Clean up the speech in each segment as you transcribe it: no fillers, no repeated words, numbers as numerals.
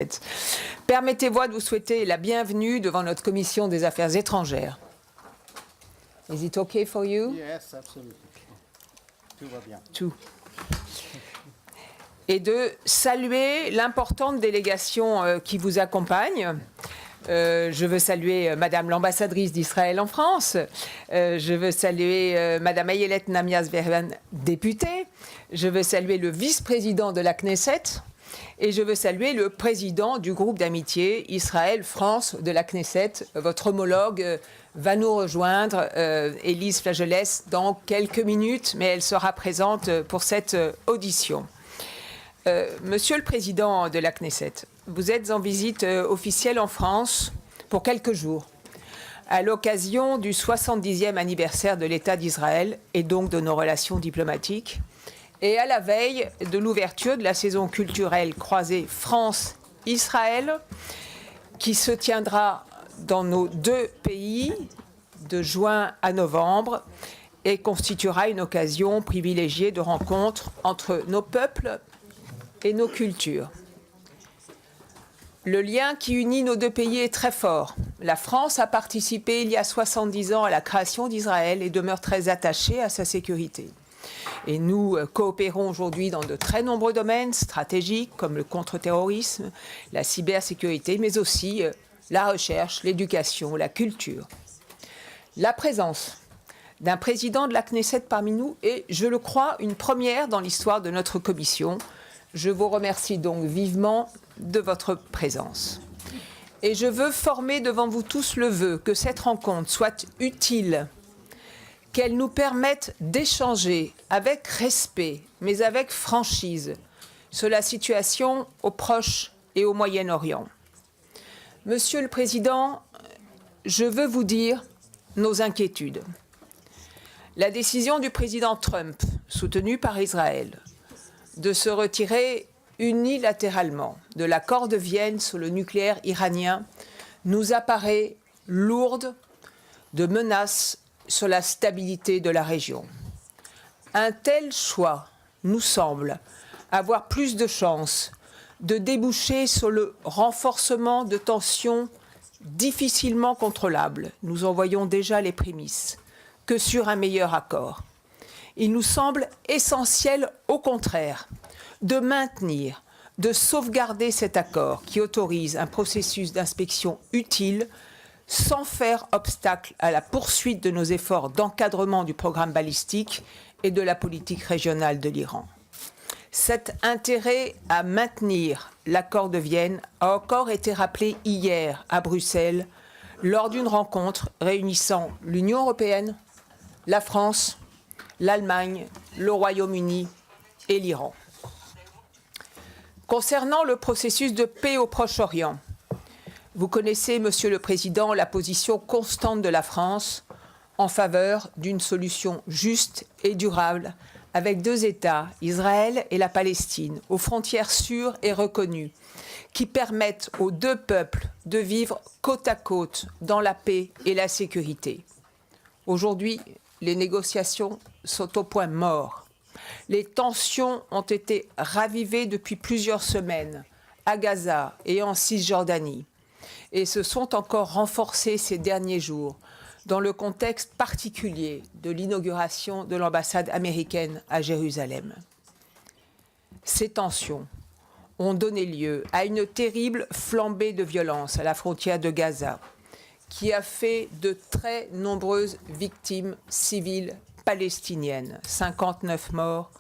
Knesset. Permettez-moi de vous souhaiter la bienvenue devant notre commission des affaires étrangères. Is it okay for you? Yes, absolutely. Tout va bien. Tout. Et de saluer l'importante délégation qui vous accompagne. Je veux saluer Madame l'ambassadrice d'Israël en France. Je veux saluer Madame Ayelet Namias-Verban, députée. Je veux saluer le vice-président de la Knesset. Et je veux saluer le président du groupe d'amitié Israël-France de la Knesset. Votre homologue va nous rejoindre, Élise Flageolès, dans quelques minutes, mais elle sera présente pour cette audition. Monsieur le président de la Knesset, vous êtes en visite officielle en France pour quelques jours, à l'occasion du 70e anniversaire de l'État d'Israël et donc de nos relations diplomatiques, et à la veille de l'ouverture de la saison culturelle croisée France-Israël, qui se tiendra dans nos deux pays de juin à novembre et constituera une occasion privilégiée de rencontre entre nos peuples et nos cultures. Le lien qui unit nos deux pays est très fort. La France a participé il y a 70 ans à la création d'Israël et demeure très attachée à sa sécurité. Et nous coopérons aujourd'hui dans de très nombreux domaines stratégiques comme le contre-terrorisme, la cybersécurité, mais aussi la recherche, l'éducation, la culture. La présence d'un président de la Knesset parmi nous est, je le crois, une première dans l'histoire de notre commission. Je vous remercie donc vivement de votre présence. Et je veux former devant vous tous le vœu que cette rencontre soit utile, qu'elle nous permette d'échanger avec respect, mais avec franchise, sur la situation au Proche et au Moyen-Orient. Monsieur le Président, je veux vous dire nos inquiétudes. La décision du président Trump, soutenue par Israël, de se retirer unilatéralement de l'accord de Vienne sur le nucléaire iranien nous apparaît lourde de menaces sur la stabilité de la région. Un tel choix nous semble avoir plus de chances de déboucher sur le renforcement de tensions difficilement contrôlables, nous en voyons déjà les prémices, que sur un meilleur accord. Il nous semble essentiel, au contraire, de maintenir, de sauvegarder cet accord qui autorise un processus d'inspection utile sans faire obstacle à la poursuite de nos efforts d'encadrement du programme balistique et de la politique régionale de l'Iran. Cet intérêt à maintenir l'accord de Vienne a encore été rappelé hier à Bruxelles lors d'une rencontre réunissant l'Union européenne, la France, l'Allemagne, le Royaume-Uni et l'Iran. Concernant le processus de paix au Proche-Orient, vous connaissez, Monsieur le Président, la position constante de la France en faveur d'une solution juste et durable avec deux États, Israël et la Palestine, aux frontières sûres et reconnues, qui permettent aux deux peuples de vivre côte à côte dans la paix et la sécurité. Aujourd'hui, les négociations sont au point mort. Les tensions ont été ravivées depuis plusieurs semaines à Gaza et en Cisjordanie et se sont encore renforcées ces derniers jours dans le contexte particulier de l'inauguration de l'ambassade américaine à Jérusalem. Ces tensions ont donné lieu à une terrible flambée de violence à la frontière de Gaza qui a fait de très nombreuses victimes civiles palestiniennes, 59 morts,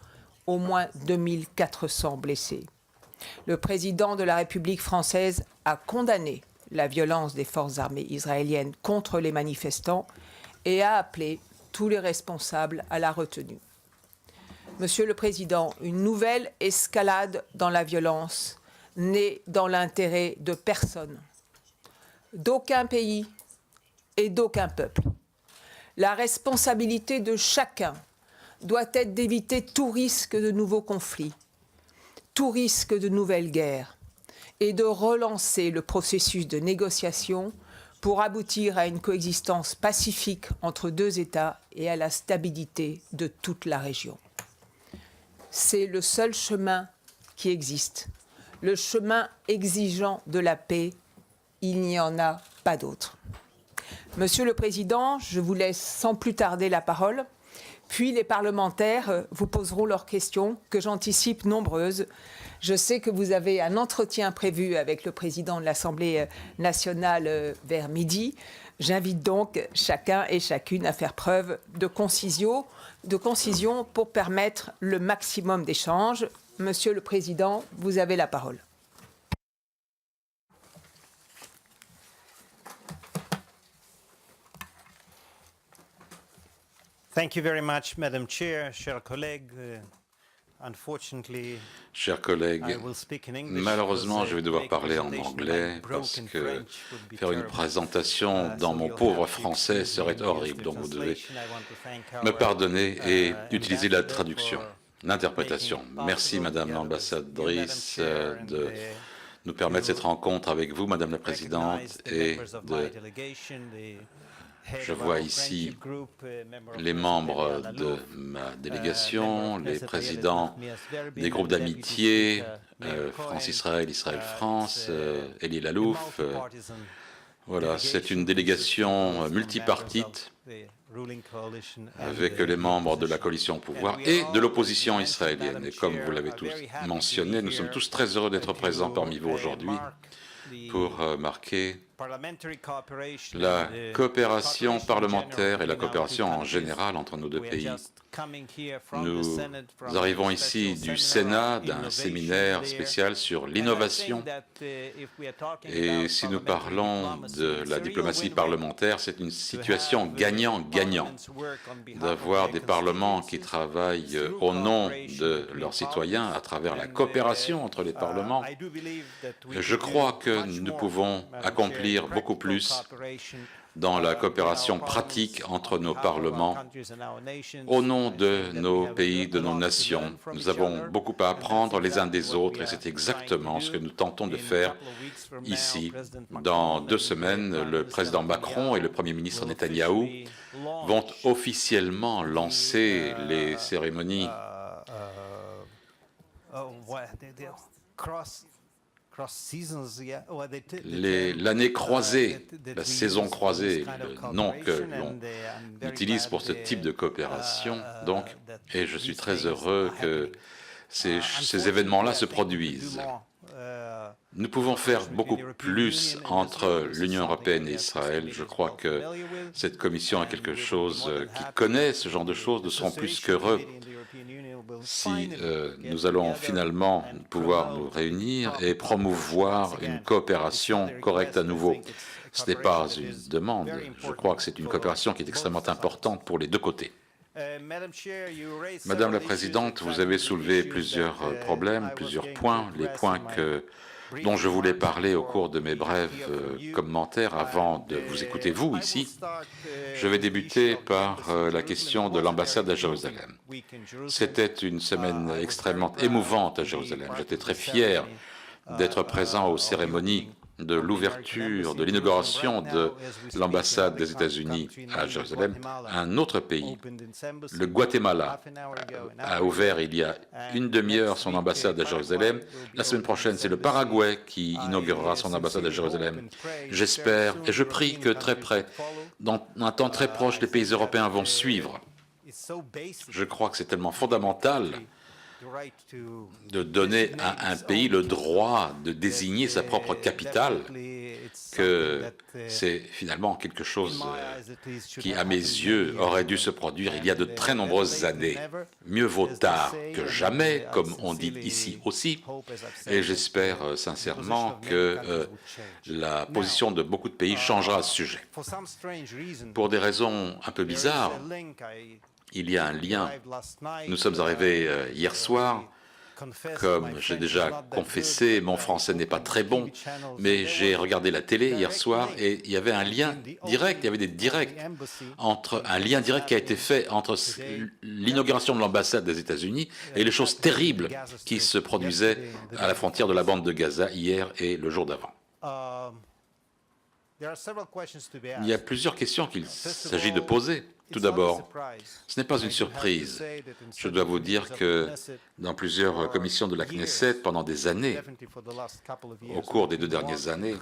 au moins 2400 blessés. Le président de la République française a condamné la violence des forces armées israéliennes contre les manifestants et a appelé tous les responsables à la retenue. Monsieur le Président, une nouvelle escalade dans la violence n'est dans l'intérêt de personne, d'aucun pays et d'aucun peuple. La responsabilité de chacun doit être d'éviter tout risque de nouveaux conflits, tout risque de nouvelles guerres, et de relancer le processus de négociation pour aboutir à une coexistence pacifique entre deux États et à la stabilité de toute la région. C'est le seul chemin qui existe, le chemin exigeant de la paix, il n'y en a pas d'autre. Monsieur le Président, je vous laisse sans plus tarder la parole, puis les parlementaires vous poseront leurs questions, que j'anticipe nombreuses. Je sais que vous avez un entretien prévu avec le Président de l'Assemblée nationale vers midi. J'invite donc chacun et chacune à faire preuve de concision pour permettre le maximum d'échanges. Monsieur le Président, vous avez la parole. Thank you very much, Madam Chair, chers collègues. Chers collègues, malheureusement, je vais devoir parler en anglais parce que faire une présentation dans mon pauvre français serait horrible. Donc vous devez me pardonner et utiliser la traduction, l'interprétation. Merci, Madame l'ambassadrice, de nous permettre cette rencontre avec vous, Madame la Présidente, et je vois ici les membres de ma délégation, les présidents des groupes d'amitié, France-Israël, Israël-France, Elie Lalouf. Voilà, c'est une délégation multipartite avec les membres de la coalition au pouvoir et de l'opposition israélienne. Et comme vous l'avez tous mentionné, nous sommes tous très heureux d'être présents parmi vous aujourd'hui pour marquer la coopération parlementaire et la coopération en général entre nos deux pays. Nous arrivons ici du Sénat, d'un séminaire spécial sur l'innovation. Et si nous parlons de la diplomatie parlementaire, c'est une situation gagnant-gagnant d'avoir des parlements qui travaillent au nom de leurs citoyens à travers la coopération entre les parlements. Je crois que nous pouvons accomplir beaucoup plus dans la coopération pratique entre nos parlements au nom de nos pays, de nos nations. Nous avons beaucoup à apprendre les uns des autres et c'est exactement ce que nous tentons de faire ici. Dans 2 semaines, le président Macron et le Premier ministre Netanyahou vont officiellement lancer les cérémonies l'année croisée, la saison croisée, le nom que l'on utilise pour ce type de coopération. Donc, et je suis très heureux que ces événements-là se produisent. Nous pouvons faire beaucoup plus entre l'Union européenne et Israël. Je crois que cette commission a quelque chose qui connaît ce genre de choses. Nous serons plus qu'heureux si nous allons finalement pouvoir nous réunir et promouvoir une coopération correcte à nouveau. Ce n'est pas une demande, je crois que c'est une coopération qui est extrêmement importante pour les deux côtés. Madame la Présidente, vous avez soulevé plusieurs problèmes, plusieurs points, les points dont je voulais parler au cours de mes brefs commentaires avant de vous écouter, vous, ici. Je vais débuter par la question de l'ambassade à Jérusalem. C'était une semaine extrêmement émouvante à Jérusalem. J'étais très fier d'être présent aux cérémonies de l'ouverture, de l'inauguration de l'ambassade des États-Unis à Jérusalem. Un autre pays, le Guatemala, a ouvert il y a une demi-heure son ambassade à Jérusalem. La semaine prochaine, c'est le Paraguay qui inaugurera son ambassade à Jérusalem. J'espère et je prie que très près, dans un temps très proche, les pays européens vont suivre. Je crois que c'est tellement fondamental de donner à un pays le droit de désigner sa propre capitale, que c'est finalement quelque chose qui, à mes yeux, aurait dû se produire il y a de très nombreuses années. Mieux vaut tard que jamais, comme on dit ici aussi, et j'espère sincèrement que la position de beaucoup de pays changera à ce sujet. Pour des raisons un peu bizarres, il y a un lien. Nous sommes arrivés hier soir. Comme j'ai déjà confessé, mon français n'est pas très bon, mais j'ai regardé la télé hier soir et il y avait un lien direct, il y avait des directs, un lien direct qui a été fait entre l'inauguration de l'ambassade des États-Unis et les choses terribles qui se produisaient à la frontière de la bande de Gaza hier et le jour d'avant. Il y a plusieurs questions qu'il s'agit de poser. Tout d'abord, ce n'est pas une surprise. Je dois vous dire que dans plusieurs commissions de la Knesset, pendant des années, au cours des 2 dernières années,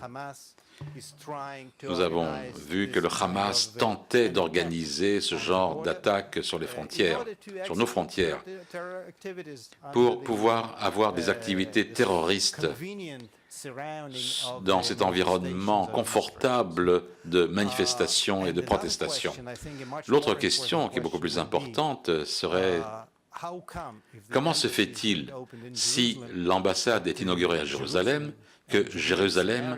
nous avons vu que le Hamas tentait d'organiser ce genre d'attaque sur les frontières, sur nos frontières, pour pouvoir avoir des activités terroristes dans cet environnement confortable de manifestation et de protestation. L'autre question, qui est beaucoup plus importante, serait comment se fait-il, si l'ambassade est inaugurée à Jérusalem, que Jérusalem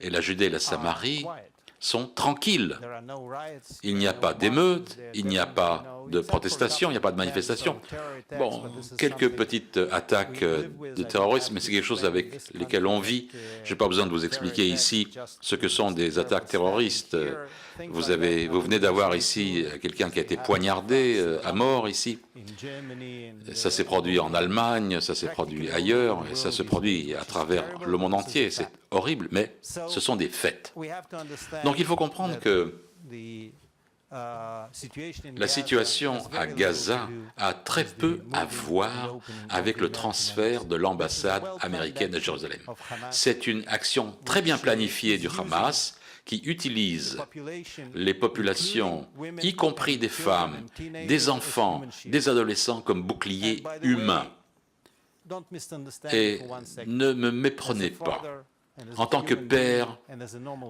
et la Judée et la Samarie sont tranquilles. Il n'y a pas d'émeutes, il n'y a pas de protestations, il n'y a pas de manifestations. Bon, quelques petites attaques de terrorisme, mais c'est quelque chose avec lesquels on vit. Je n'ai pas besoin de vous expliquer ici ce que sont des attaques terroristes. Vous venez d'avoir ici quelqu'un qui a été poignardé à mort ici. Ça s'est produit en Allemagne, ça s'est produit ailleurs, et ça se produit à travers le monde entier. C'est horrible, mais ce sont des faits. Donc il faut comprendre que la situation à Gaza a très peu à voir avec le transfert de l'ambassade américaine à Jérusalem. C'est une action très bien planifiée du Hamas qui utilise les populations, y compris des femmes, des enfants, des adolescents, comme boucliers humains. Et ne me méprenez pas. En tant que père,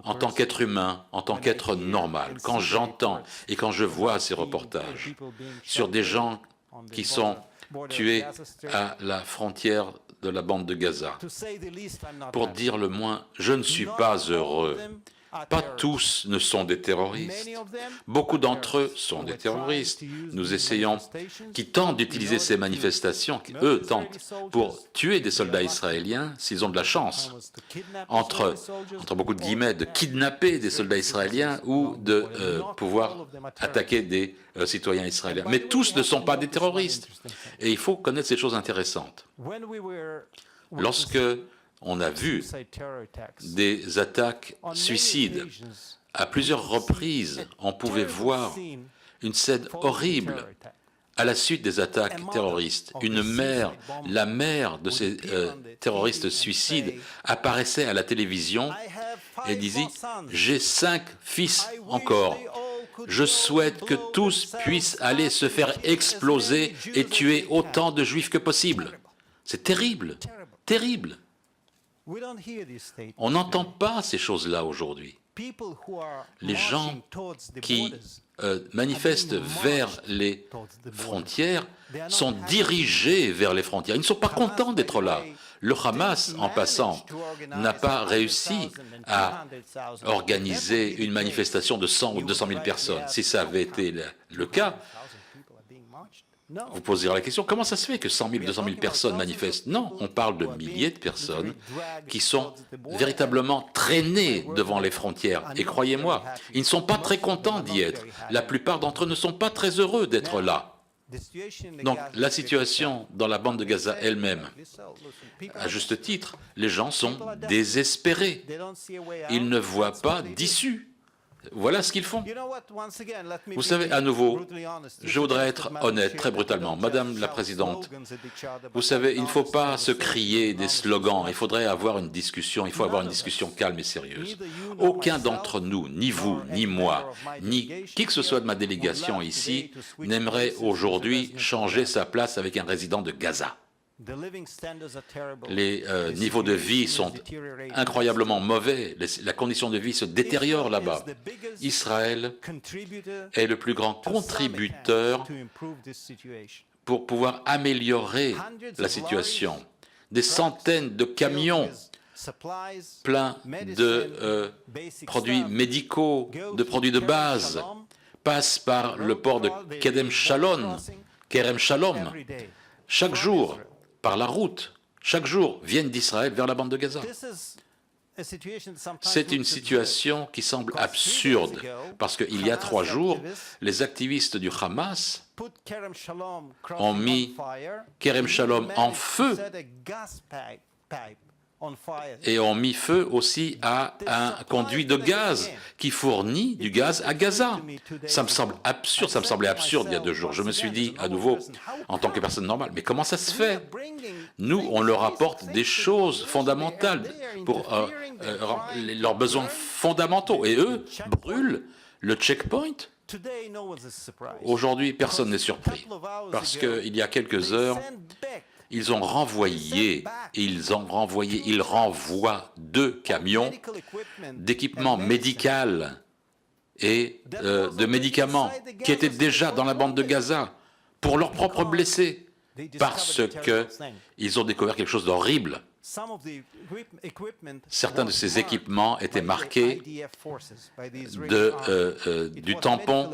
en tant qu'être humain, en tant qu'être normal, quand j'entends et quand je vois ces reportages sur des gens qui sont tués à la frontière de la bande de Gaza, pour dire le moins, je ne suis pas heureux. Pas tous ne sont des terroristes. Beaucoup d'entre eux sont des terroristes. Nous essayons, qui tentent d'utiliser ces manifestations, qui eux tentent pour tuer des soldats israéliens s'ils ont de la chance, entre beaucoup de guillemets, de kidnapper des soldats israéliens ou de pouvoir attaquer des citoyens israéliens. Mais tous ne sont pas des terroristes. Et il faut connaître ces choses intéressantes. Lorsque on a vu des attaques suicides. À plusieurs reprises, on pouvait voir une scène horrible à la suite des attaques terroristes. Une mère, la mère de ces terroristes suicides, apparaissait à la télévision et disait « J'ai 5 fils encore. Je souhaite que tous puissent aller se faire exploser et tuer autant de juifs que possible. » C'est terrible, terrible. On n'entend pas ces choses-là aujourd'hui. Les gens qui manifestent vers les frontières sont dirigés vers les frontières. Ils ne sont pas contents d'être là. Le Hamas, en passant, n'a pas réussi à organiser une manifestation de 100 ou 200 000 personnes. Si ça avait été le cas, vous poserez la question, comment ça se fait que 100 000, 200 000 personnes manifestent? Non, on parle de milliers de personnes qui sont véritablement traînées devant les frontières. Et croyez-moi, ils ne sont pas très contents d'y être. La plupart d'entre eux ne sont pas très heureux d'être là. Donc la situation dans la bande de Gaza elle-même, à juste titre, les gens sont désespérés. Ils ne voient pas d'issue. Voilà ce qu'ils font. Vous savez, à nouveau, je voudrais être honnête très brutalement. Madame la Présidente, vous savez, il ne faut pas se crier des slogans, il faudrait avoir une discussion, il faut avoir une discussion calme et sérieuse. Aucun d'entre nous, ni vous, ni moi, ni qui que ce soit de ma délégation ici, n'aimerait aujourd'hui changer sa place avec un résident de Gaza. Les niveaux de vie sont incroyablement mauvais, la condition de vie se détériore là-bas. Israël est le plus grand contributeur pour pouvoir améliorer la situation. Des centaines de camions pleins de produits médicaux, de produits de base, passent par le port de Kerem Shalom, chaque jour, par la route, chaque jour, viennent d'Israël vers la bande de Gaza. C'est une situation qui semble absurde, parce qu'il y a 3 jours, les activistes du Hamas ont mis Kerem Shalom en feu et ont mis feu aussi à un conduit de gaz qui fournit du gaz à Gaza. Ça me semble absurde, ça me semblait absurde il y a 2 jours. Je me suis dit à nouveau, en tant que personne normale, mais comment ça se fait? Nous, on leur apporte des choses fondamentales pour leurs besoins fondamentaux, et eux brûlent le checkpoint. Aujourd'hui, personne n'est surpris, parce qu'il y a quelques heures, ils renvoient 2 camions d'équipement médical et de médicaments qui étaient déjà dans la bande de Gaza pour leurs propres blessés, parce qu'ils ont découvert quelque chose d'horrible. Certains de ces équipements étaient marqués du tampon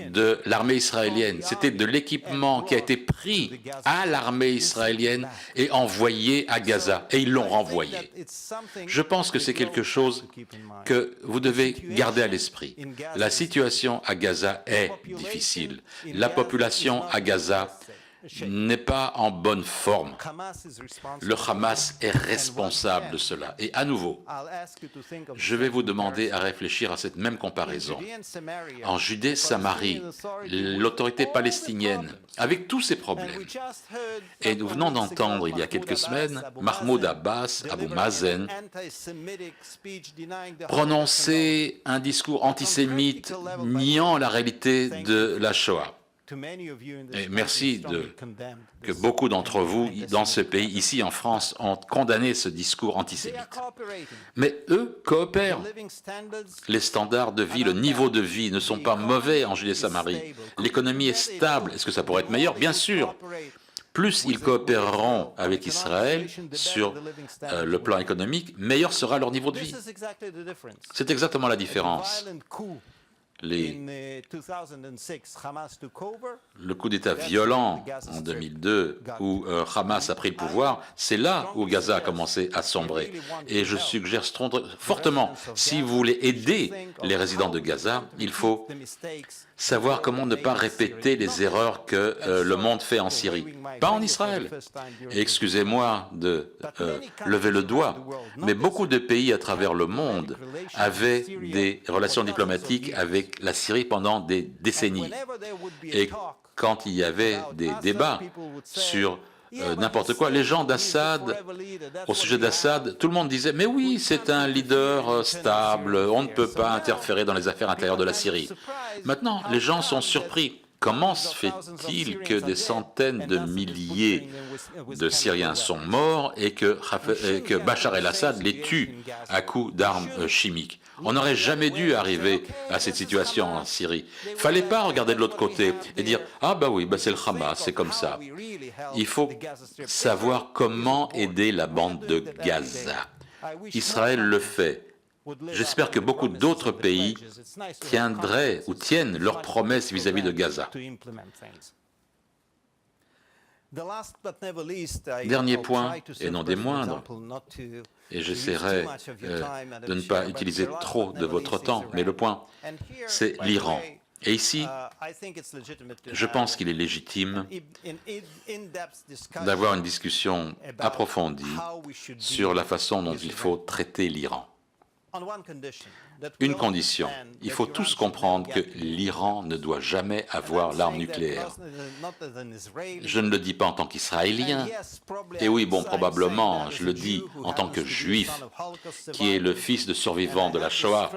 de l'armée israélienne. C'était de l'équipement qui a été pris à l'armée israélienne et envoyé à Gaza, et ils l'ont renvoyé. Je pense que c'est quelque chose que vous devez garder à l'esprit. La situation à Gaza est difficile. La population à Gaza n'est pas en bonne forme. Le Hamas est responsable de cela. Et à nouveau, je vais vous demander à réfléchir à cette même comparaison. En Judée-Samarie, l'autorité palestinienne, avec tous ses problèmes, et nous venons d'entendre il y a quelques semaines Mahmoud Abbas, Abu Mazen, prononcer un discours antisémite niant la réalité de la Shoah. Et merci que beaucoup d'entre vous, dans ce pays, ici en France, ont condamné ce discours antisémite. Mais eux coopèrent. Les standards de vie, le niveau de vie ne sont pas mauvais en Judée-Samarie. L'économie est stable. Est-ce que ça pourrait être meilleur? Bien sûr. Plus ils coopéreront avec Israël sur le plan économique, meilleur sera leur niveau de vie. C'est exactement la différence. Le coup d'État violent en 2002 où Hamas a pris le pouvoir, c'est là où Gaza a commencé à sombrer. Et je suggère fortement, si vous voulez aider les résidents de Gaza, il faut savoir comment ne pas répéter les erreurs que le monde fait en Syrie, pas en Israël. Et excusez-moi de lever le doigt, mais beaucoup de pays à travers le monde avaient des relations diplomatiques avec la Syrie pendant des décennies. Et quand il y avait des débats sur n'importe quoi, les gens d'Assad, au sujet d'Assad, tout le monde disait « Mais oui, c'est un leader stable, on ne peut pas interférer dans les affaires intérieures de la Syrie. » Maintenant, les gens sont surpris. Comment se fait-il que des centaines de milliers de Syriens sont morts et que Bachar el-Assad les tue à coups d'armes chimiques? On n'aurait jamais dû arriver à cette situation en Syrie. Il ne fallait pas regarder de l'autre côté et dire « Ah bah oui, bah c'est le Hamas, c'est comme ça. » Il faut savoir comment aider la bande de Gaza. Israël le fait. J'espère que beaucoup d'autres pays tiennent leurs promesses vis-à-vis de Gaza. Dernier point, et non des moindres, et j'essaierai de ne pas utiliser trop de votre temps, mais le point, c'est l'Iran. Et ici, je pense qu'il est légitime d'avoir une discussion approfondie sur la façon dont il faut traiter l'Iran. Une condition, il faut tous comprendre que l'Iran ne doit jamais avoir l'arme nucléaire. Je ne le dis pas en tant qu'Israélien, et oui, bon, probablement, je le dis en tant que Juif, qui est le fils de survivant de la Shoah,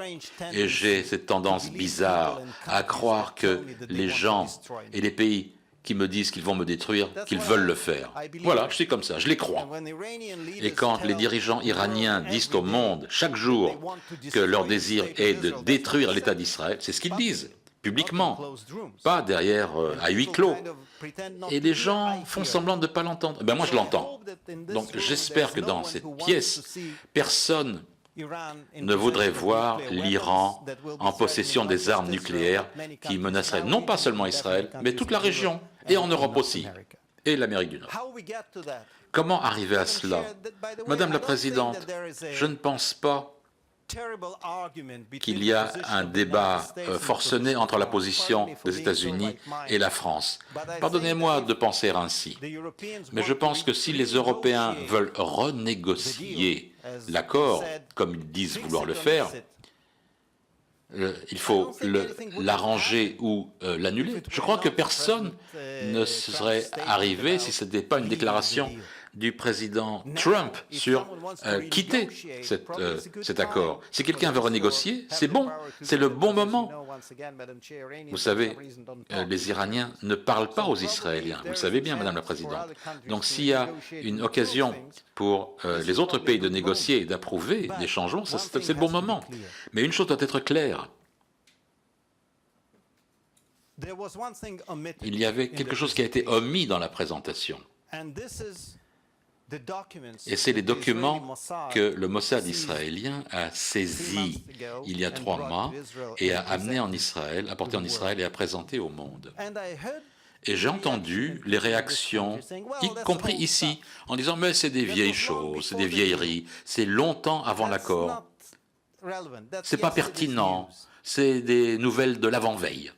et j'ai cette tendance bizarre à croire que les gens et les pays qui me disent qu'ils vont me détruire, qu'ils veulent le faire. Voilà, je suis comme ça, je les crois. Et quand les dirigeants iraniens disent au monde chaque jour que leur désir est de détruire l'État d'Israël, c'est ce qu'ils disent, publiquement, pas derrière, à huis clos. Et les gens font semblant de ne pas l'entendre. Eh bien, moi, je l'entends. Donc, j'espère que dans cette pièce, personne ne voudrait voir l'Iran en possession des armes nucléaires qui menaceraient non pas seulement Israël, mais toute la région, et en Europe aussi, et l'Amérique du Nord. Comment arriver à cela? Madame la Présidente, je ne pense pas qu'il y a un débat forcené entre la position des États-Unis et la France. Pardonnez-moi de penser ainsi, mais je pense que si les Européens veulent renégocier l'accord, comme ils disent vouloir le faire, il faut l'arranger ou l'annuler. Je crois que personne ne serait arrivé si ce n'était pas une déclaration du président Trump sur quitter cet accord. Si quelqu'un veut renégocier, c'est bon, c'est le bon moment. Vous savez, les Iraniens ne parlent pas aux Israéliens, vous le savez bien, Madame la Présidente. Donc s'il y a une occasion pour les autres pays de négocier et d'approuver des changements, c'est le bon moment. Mais une chose doit être claire. Il y avait quelque chose qui a été omis dans la présentation. Et c'est les documents que le Mossad israélien a saisis il y a 3 mois et a amenés en Israël, apportés en Israël et a présentés au monde. Et j'ai entendu les réactions, y compris ici, en disant « mais c'est des vieilles choses, c'est des vieilleries, c'est longtemps avant l'accord, c'est pas pertinent, c'est des nouvelles de l'avant-veille ».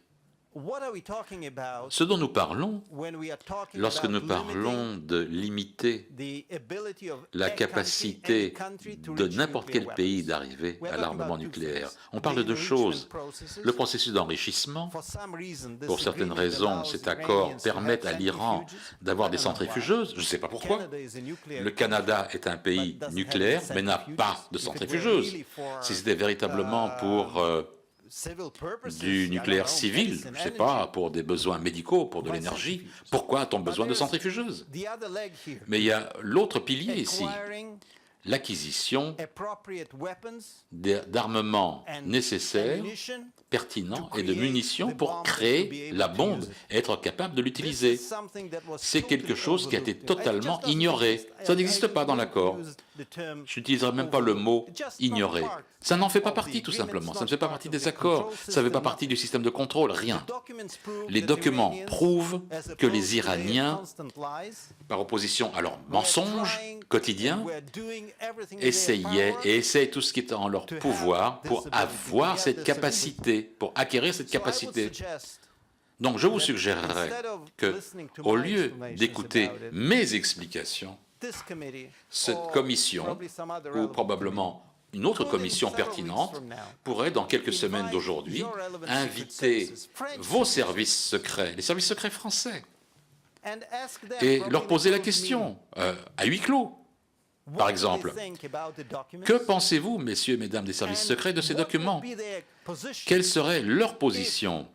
Ce dont nous parlons, lorsque nous parlons de limiter la capacité de n'importe quel pays d'arriver à l'armement nucléaire, on parle de 2 choses. Le processus d'enrichissement, pour certaines raisons, cet accord permet à l'Iran d'avoir des centrifugeuses, je ne sais pas pourquoi. Le Canada est un pays nucléaire, mais n'a pas de centrifugeuses. Si c'était véritablement pour du nucléaire civil, je ne sais pas, pour des besoins médicaux, pour de l'énergie, pourquoi a-t-on besoin de centrifugeuses? Mais il y a l'autre pilier ici, l'acquisition d'armements nécessaires, pertinents et de munitions pour créer la bombe et être capable de l'utiliser. C'est quelque chose qui a été totalement ignoré. Ça n'existe pas dans l'accord. Je n'utiliserai même pas le mot « ignoré ». Ça n'en fait pas partie, tout simplement. Ça ne fait pas partie des accords. Ça ne fait pas partie du système de contrôle, rien. Les documents prouvent que les Iraniens, par opposition à leurs mensonges quotidiens, essayaient et essayent tout ce qui est en leur pouvoir pour avoir cette capacité, pour acquérir cette capacité. Donc je vous suggérerais que, au lieu d'écouter mes explications, cette commission, ou probablement une autre commission pertinente, pourrait, dans quelques semaines d'aujourd'hui, inviter vos services secrets, les services secrets français, et leur poser la question, à huis clos, par exemple. Que pensez-vous, messieurs et mesdames des services secrets, de ces documents? Quelle serait leur position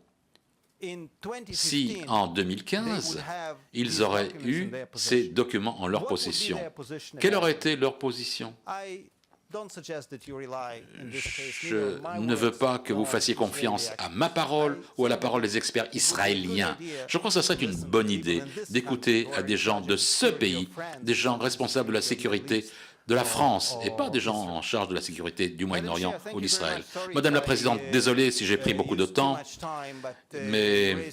si, en 2015, ils auraient eu ces documents en leur possession? Quelle aurait été leur position? Je ne veux pas que vous fassiez confiance à ma parole ou à la parole des experts israéliens. Je crois que ce serait une bonne idée d'écouter à des gens de ce pays, des gens responsables de la sécurité de la France, et pas des gens en charge de la sécurité du Moyen-Orient ou d'Israël. Madame la Présidente, désolé si j'ai pris beaucoup de temps, mais